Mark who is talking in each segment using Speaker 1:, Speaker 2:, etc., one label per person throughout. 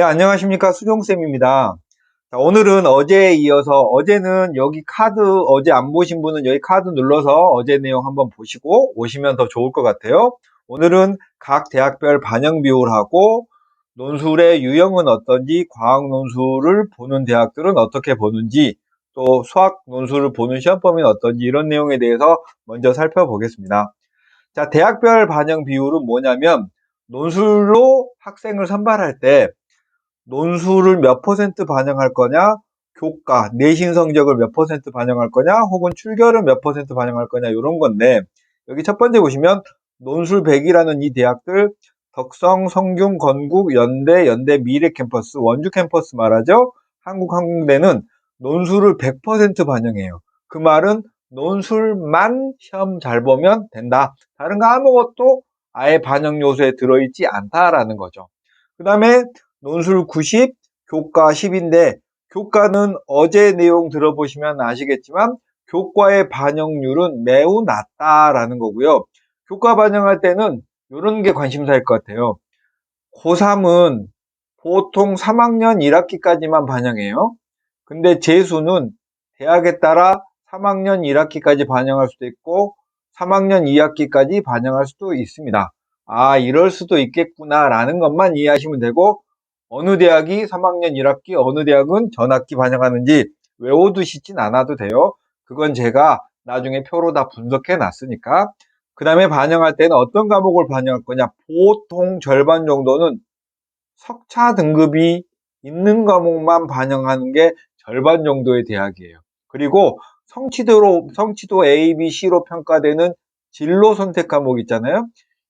Speaker 1: 네, 안녕하십니까. 수종쌤입니다. 자, 오늘은 어제에 이어서, 어제는 여기 카드, 어제 안 보신 분은 여기 카드 눌러서 어제 내용 한번 보시고 오시면 더 좋을 것 같아요. 오늘은 각 대학별 반영 비율하고 논술의 유형은 어떤지, 과학 논술을 보는 대학들은 어떻게 보는지, 또 수학 논술을 보는 시험 범위는 어떤지 이런 내용에 대해서 먼저 살펴보겠습니다. 자, 대학별 반영 비율은 뭐냐면 논술로 학생을 선발할 때 논술을 몇 퍼센트 반영할 거냐, 교과, 내신 성적을 몇 퍼센트 반영할 거냐, 혹은 출결을 몇 퍼센트 반영할 거냐, 이런 건데, 여기 첫 번째 보시면, 논술 100이라는 이 대학들, 덕성, 성균, 건국, 연대, 연대 미래 캠퍼스, 원주 캠퍼스 말하죠? 한국항공대는 논술을 100% 반영해요. 그 말은 논술만 시험 잘 보면 된다. 다른 거 아무것도 아예 반영 요소에 들어있지 않다라는 거죠. 그 다음에 논술 90, 교과 10인데 교과는 어제 내용 들어보시면 아시겠지만 교과의 반영률은 매우 낮다라는 거고요. 교과 반영할 때는 이런 게 관심사일 것 같아요. 고3은 보통 3학년 1학기까지만 반영해요. 근데 재수는 대학에 따라 3학년 1학기까지 반영할 수도 있고 3학년 2학기까지 반영할 수도 있습니다. 아, 이럴 수도 있겠구나라는 것만 이해하시면 되고 어느 대학이 3학년 1학기, 어느 대학은 전학기 반영하는지 외워두시진 않아도 돼요. 그건 제가 나중에 표로 다 분석해 놨으니까. 그 다음에 반영할 때는 어떤 과목을 반영할 거냐. 보통 절반 정도는 석차 등급이 있는 과목만 반영하는 게 절반 정도의 대학이에요. 그리고 성취도 A, B, C로 평가되는 진로 선택 과목 있잖아요.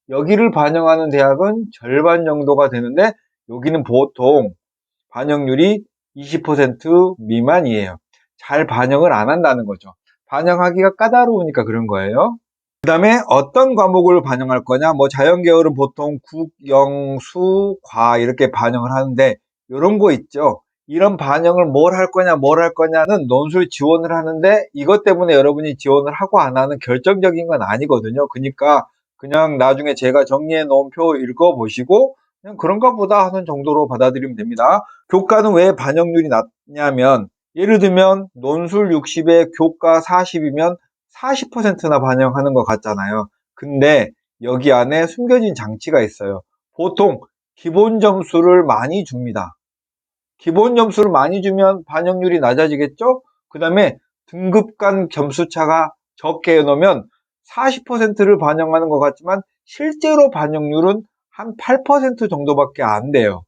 Speaker 1: 여기를 반영하는 대학은 절반 정도가 되는데 여기는 보통 반영률이 20% 미만이에요. 잘 반영을 안 한다는 거죠. 반영하기가 까다로우니까 그런 거예요. 그 다음에 어떤 과목을 반영할 거냐? 뭐 자연계열은 보통 국, 영, 수, 과 이렇게 반영을 하는데 이런 거 있죠. 이런 반영을 뭘 할 거냐, 뭘 할 거냐는 논술 지원을 하는데 이것 때문에 여러분이 지원을 하고 안 하는 결정적인 건 아니거든요. 그러니까 그냥 나중에 제가 정리해 놓은 표 읽어보시고 그냥 그런가 보다 하는 정도로 받아들이면 됩니다. 교과는 왜 반영률이 낮냐면 예를 들면 논술 60에 교과 40이면 40%나 반영하는 것 같잖아요. 근데 여기 안에 숨겨진 장치가 있어요. 보통 기본 점수를 많이 줍니다. 기본 점수를 많이 주면 반영률이 낮아지겠죠? 그 다음에 등급 간 점수차가 적게 해놓으면 40%를 반영하는 것 같지만 실제로 반영률은 한 8% 정도밖에 안 돼요.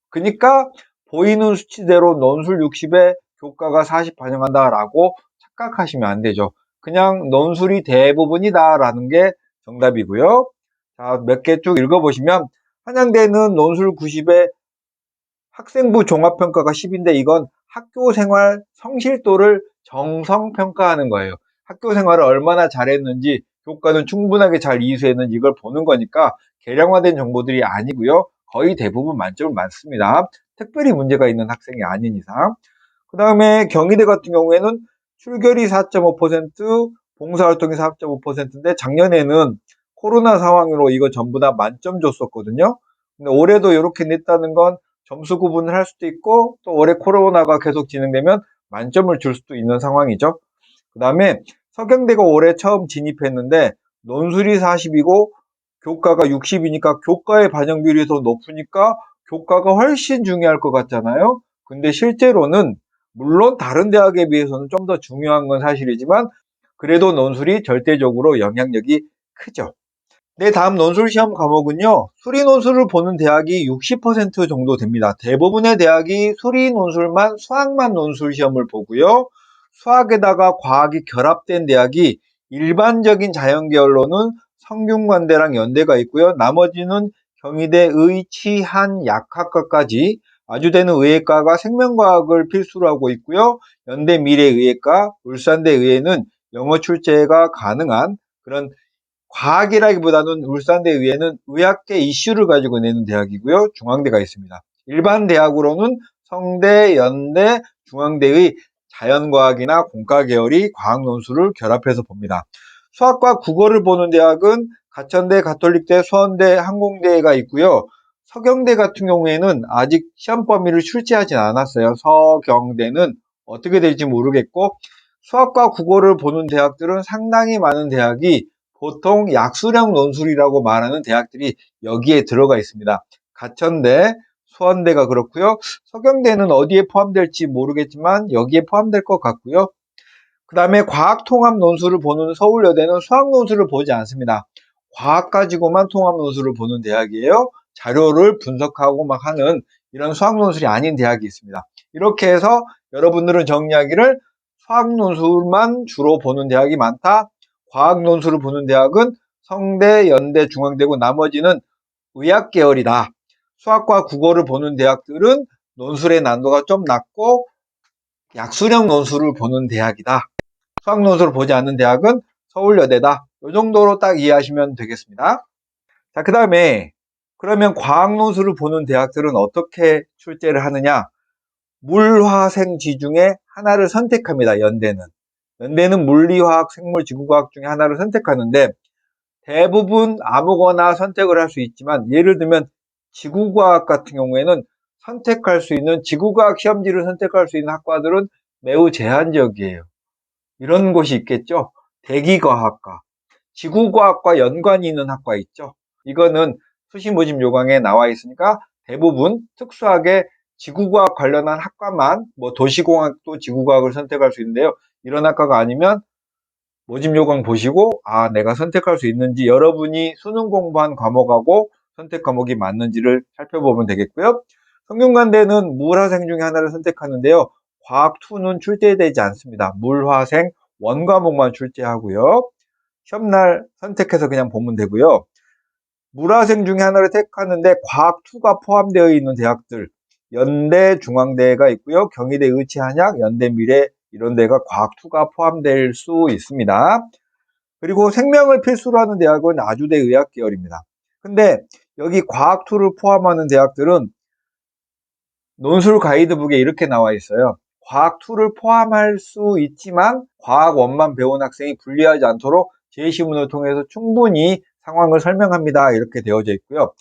Speaker 1: 그러니까 보이는 수치대로 논술 60에 교과가 40 반영한다라고 착각하시면 안 되죠. 그냥 논술이 대부분이다라는 게 정답이고요. 자, 몇 개 쭉 읽어보시면 한양대는 논술 90에 학생부 종합평가가 10인데 이건 학교생활 성실도를 정성평가하는 거예요. 학교생활을 얼마나 잘했는지 교과는 충분하게 잘 이수했는지 이걸 보는 거니까 계량화된 정보들이 아니고요. 거의 대부분 만점을 맞습니다. 특별히 문제가 있는 학생이 아닌 이상. 그 다음에 경희대 같은 경우에는 출결이 4.5%, 봉사활동이 4.5%인데 작년에는 코로나 상황으로 이거 전부 다 만점 줬었거든요. 근데 올해도 이렇게 냈다는 건 점수 구분을 할 수도 있고 또 올해 코로나가 계속 진행되면 만점을 줄 수도 있는 상황이죠. 그 다음에 서경대가 올해 처음 진입했는데 논술이 40이고 교과가 60이니까 교과의 반영 비율이 더 높으니까 교과가 훨씬 중요할 것 같잖아요. 근데 실제로는 물론 다른 대학에 비해서는 좀 더 중요한 건 사실이지만 그래도 논술이 절대적으로 영향력이 크죠. 네, 다음 논술 시험 과목은요. 수리 논술을 보는 대학이 60% 정도 됩니다. 대부분의 대학이 수리 논술만, 수학만 논술 시험을 보고요. 수학에다가 과학이 결합된 대학이 일반적인 자연계열로는 성균관대랑 연대가 있고요. 나머지는 경희대 의, 치, 한, 약학과까지 아주대는 의예과가 생명과학을 필수로 하고 있고요. 연대 미래의예과, 울산대 의예는 영어 출제가 가능한 그런 과학이라기보다는 울산대 의예는 의학계 이슈를 가지고 내는 대학이고요. 중앙대가 있습니다. 일반 대학으로는 성대, 연대, 중앙대의 자연과학이나 공과 계열이 과학 논술을 결합해서 봅니다. 수학과 국어를 보는 대학은 가천대, 가톨릭대, 수원대, 항공대가 있고요. 서경대 같은 경우에는 아직 시험 범위를 출제하진 않았어요. 서경대는 어떻게 될지 모르겠고, 수학과 국어를 보는 대학들은 상당히 많은 대학이 보통 약수령 논술이라고 말하는 대학들이 여기에 들어가 있습니다. 가천대, 수원대가 그렇고요. 서경대는 어디에 포함될지 모르겠지만 여기에 포함될 것 같고요. 그 다음에 과학통합 논술을 보는 서울여대는 수학 논술을 보지 않습니다. 과학 가지고만 통합 논술을 보는 대학이에요. 자료를 분석하고 막 하는 이런 수학 논술이 아닌 대학이 있습니다. 이렇게 해서 여러분들은 정리하기를 수학 논술만 주로 보는 대학이 많다. 과학 논술을 보는 대학은 성대, 연대, 중앙대고 나머지는 의학 계열이다. 수학과 국어를 보는 대학들은 논술의 난도가 좀 낮고 약수령 논술을 보는 대학이다. 수학 논술을 보지 않는 대학은 서울여대다. 이 정도로 딱 이해하시면 되겠습니다. 자, 그 다음에 그러면 과학 논술을 보는 대학들은 어떻게 출제를 하느냐? 물화생지 중에 하나를 선택합니다. 연대는 물리화학, 생물, 지구과학 중에 하나를 선택하는데 대부분 아무거나 선택을 할 수 있지만 예를 들면 지구과학 같은 경우에는 선택할 수 있는 지구과학 시험지를 선택할 수 있는 학과들은 매우 제한적이에요. 이런 곳이 있겠죠. 대기과학과, 지구과학과 연관이 있는 학과 있죠. 이거는 수시 모집 요강에 나와 있으니까 대부분 특수하게 지구과학 관련한 학과만 뭐 도시공학도 지구과학을 선택할 수 있는데요. 이런 학과가 아니면 모집 요강 보시고 내가 선택할 수 있는지 여러분이 수능 공부한 과목하고 선택 과목이 맞는지를 살펴보면 되겠고요. 성균관대는 물화생 중에 하나를 선택하는데요. 과학 2는 출제되지 않습니다. 물화생 원과목만 출제하고요. 시험날 선택해서 그냥 보면 되고요. 물화생 중에 하나를 택하는데 과학 2가 포함되어 있는 대학들 연대, 중앙대가 있고요. 경희대 의치한약, 연대미래 이런 데가 과학 2가 포함될 수 있습니다. 그리고 생명을 필수로 하는 대학은 아주대 의학 계열입니다. 근데 여기 과학 2를 포함하는 대학들은 논술 가이드북에 이렇게 나와 있어요. 과학 2를 포함할 수 있지만 과학 1만 배운 학생이 불리하지 않도록 제시문을 통해서 충분히 상황을 설명합니다. 이렇게 되어져 있고요.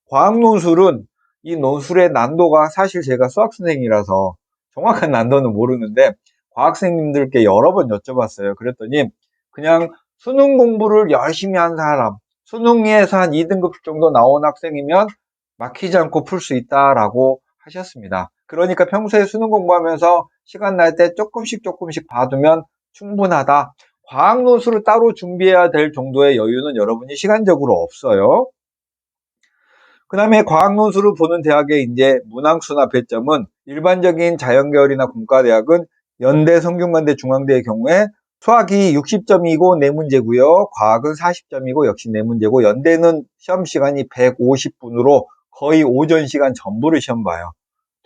Speaker 1: 과학 논술은 이 논술의 난도가 사실 제가 수학 선생이라서 정확한 난도는 모르는데 과학생님들께 여러 번 여쭤봤어요. 그랬더니 그냥 수능 공부를 열심히 한 사람, 수능에서 한 2등급 정도 나온 학생이면 막히지 않고 풀 수 있다라고 하셨습니다. 그러니까 평소에 수능 공부하면서 시간 날 때 조금씩 봐두면 충분하다. 과학 논술을 따로 준비해야 될 정도의 여유는 여러분이 시간적으로 없어요. 그 다음에 과학 논술을 보는 대학의 이제 문항수나 배점은 일반적인 자연계열이나 공과대학은 연대, 성균관대, 중앙대의 경우에 수학이 60점이고 4문제고요. 과학은 40점이고 역시 4문제고 연대는 시험 시간이 150분으로 거의 오전 시간 전부를 시험 봐요.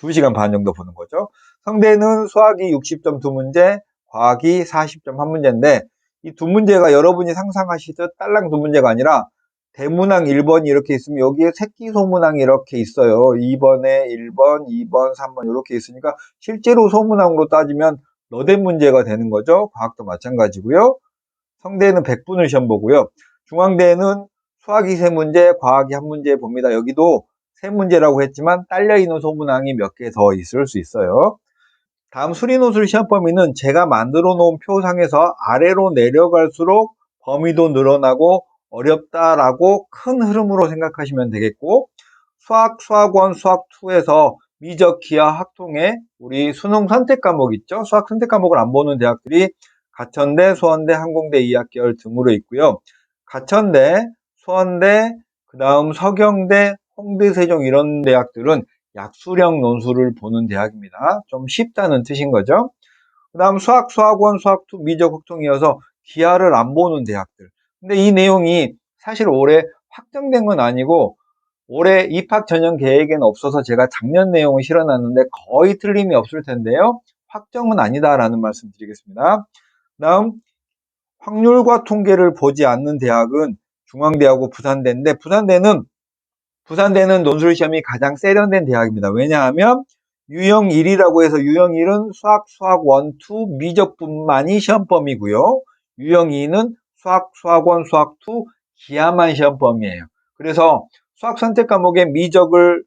Speaker 1: 2시간 반 정도 보는 거죠. 성대는 수학이 60점 2문제, 과학이 40점 1문제인데 이 2문제가 여러분이 상상하시듯 딸랑 2문제가 아니라 대문항 1번이 이렇게 있으면 여기에 새끼 소문항이 이렇게 있어요. 2번에 1번, 2번, 3번 이렇게 있으니까 실제로 소문항으로 따지면 너댓 문제가 되는 거죠. 과학도 마찬가지고요. 성대는 100분을 시험 보고요. 중앙대는 수학이 3문제, 과학이 1문제 봅니다. 여기도 3문제라고 했지만 딸려있는 소문항이 몇 개 더 있을 수 있어요. 다음 수리논술 시험 범위는 제가 만들어 놓은 표상에서 아래로 내려갈수록 범위도 늘어나고 어렵다라고 큰 흐름으로 생각하시면 되겠고 수학원 수학2에서 미적, 기하, 학통에 우리 수능 선택 과목 있죠. 수학 선택 과목을 안 보는 대학들이 가천대, 수원대, 항공대 2학계열 등으로 있고요. 가천대, 수원대, 그 다음 서경대, 홍대, 세종 이런 대학들은 약수령 논술을 보는 대학입니다. 좀 쉽다는 뜻인 거죠. 그 다음 수학원, 수학2, 미적, 학통이어서 기하를 안 보는 대학들. 근데 이 내용이 사실 올해 확정된 건 아니고 올해 입학 전형 계획에는 없어서 제가 작년 내용을 실어놨는데 거의 틀림이 없을 텐데요. 확정은 아니다라는 말씀 드리겠습니다. 다음 확률과 통계를 보지 않는 대학은 중앙대하고 부산대인데 부산대는 논술 시험이 가장 세련된 대학입니다. 왜냐하면 유형 1이라고 해서 유형 1은 수학 1, 2, 미적분만이 시험 범위고요. 유형 2는 수학원, 수학 2, 기하만 시험 범위예요. 그래서 수학 선택 과목의 미적을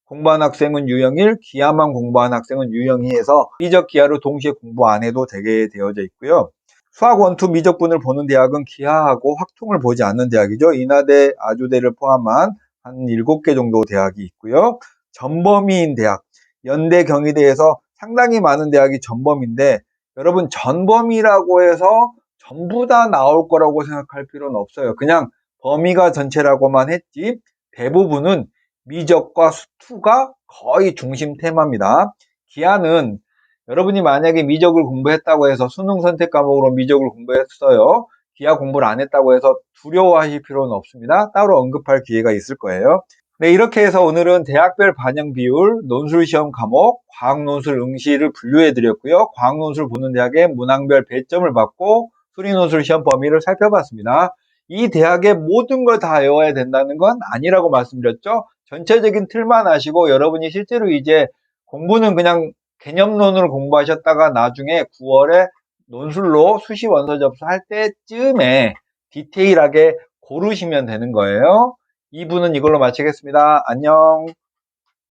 Speaker 1: 공부한 학생은 유형일, 기하만 공부한 학생은 유형이 해서 미적, 기하를 동시에 공부 안 해도 되게 되어져 있고요. 수학 원투 미적분을 보는 대학은 기하하고 확통을 보지 않는 대학이죠. 인하대, 아주대를 포함한 한 7개 정도 대학이 있고요. 전범위인 대학, 연대, 경희대에서 상당히 많은 대학이 전범인데 여러분 전범위라고 해서 전부 다 나올 거라고 생각할 필요는 없어요. 그냥 범위가 전체라고만 했지 대부분은 미적과 수투가 거의 중심 테마입니다. 기하는 여러분이 만약에 미적을 공부했다고 해서 수능 선택 과목으로 미적을 공부했어요. 기하 공부를 안 했다고 해서 두려워하실 필요는 없습니다. 따로 언급할 기회가 있을 거예요. 네, 이렇게 해서 오늘은 대학별 반영 비율, 논술 시험 과목, 과학 논술 응시를 분류해 드렸고요. 과학 논술 보는 대학의 문항별 배점을 받고 수리 논술 시험 범위를 살펴봤습니다. 이 대학의 모든 걸 다 외워야 된다는 건 아니라고 말씀드렸죠. 전체적인 틀만 아시고 여러분이 실제로 이제 공부는 그냥 개념론을 공부하셨다가 나중에 9월에 논술로 수시 원서 접수할 때쯤에 디테일하게 고르시면 되는 거예요. 2부는 이걸로 마치겠습니다. 안녕.